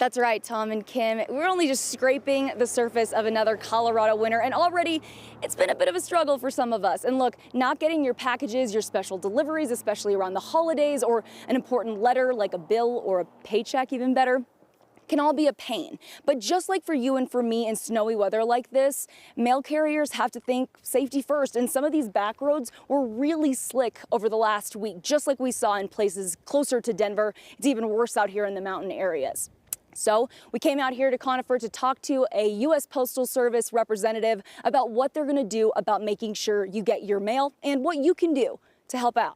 That's right, Tom and Kim. We're only just scraping the surface of another Colorado winter, and already it's been a bit of a struggle for some of us. And look, not getting your packages, your special deliveries, especially around the holidays, or an important letter like a bill or a paycheck, even better, can all be a pain. But just like for you and for me in snowy weather like this, mail carriers have to think safety first. And some of these back roads were really slick over the last week, just like we saw in places closer to Denver. It's even worse out here in the mountain areas. So we came out here to Conifer to talk to a U.S. Postal Service representative about what they're going to do about making sure you get your mail and what you can do to help out.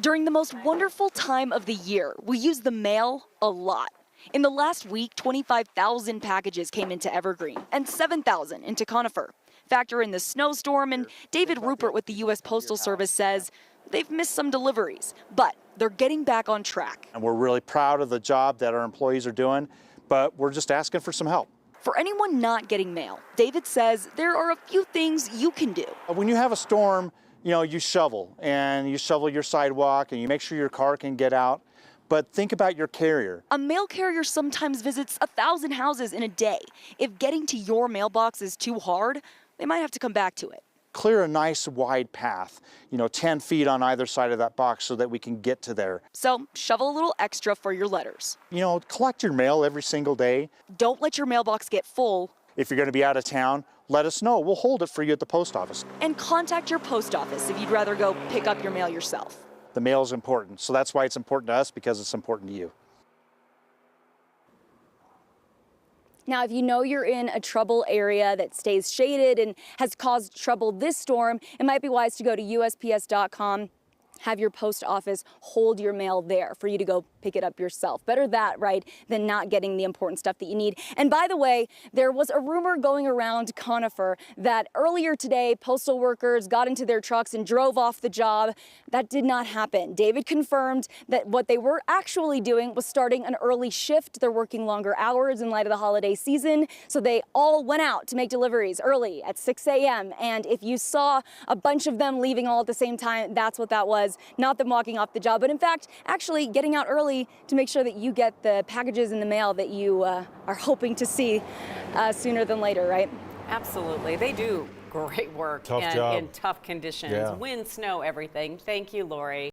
During the most wonderful time of the year, we use the mail a lot. In the last week, 25,000 packages came into Evergreen and 7,000 into Conifer. Factor in the snowstorm, and David Rupert with the U.S. Postal Service says they've missed some deliveries, but they're getting back on track. And we're really proud of the job that our employees are doing, but we're just asking for some help. For anyone not getting mail, David says there are a few things you can do. When you have a storm, you shovel, and you shovel your sidewalk, and you make sure your car can get out. But think about your carrier. A mail carrier sometimes visits 1,000 houses in a day. If getting to your mailbox is too hard, they might have to come back to it. Clear a nice wide path, 10 feet on either side of that box so that we can get to there. So shovel a little extra for your letters. Collect your mail every single day. Don't let your mailbox get full. If you're going to be out of town, let us know. We'll hold it for you at the post office. And contact your post office if you'd rather go pick up your mail yourself. The mail is important, so that's why it's important to us, because it's important to you. Now, if you know you're in a trouble area that stays shaded and has caused trouble this storm, it might be wise to go to USPS.com, have your post office hold your mail there for you to go pick it up yourself. Better that, right, than not getting the important stuff that you need. And by the way, there was a rumor going around Conifer that earlier today, postal workers got into their trucks and drove off the job. That did not happen. David confirmed that what they were actually doing was starting an early shift. They're working longer hours in light of the holiday season. So they all went out to make deliveries early at 6 a.m. And if you saw a bunch of them leaving all at the same time, that's what that was. Not them walking off the job, but in fact, actually getting out early to make sure that you get the packages in the mail that you are hoping to see sooner than later, right? Absolutely. They do great work Tough job. in tough conditions. Yeah. Wind, snow, everything. Thank you, Lori.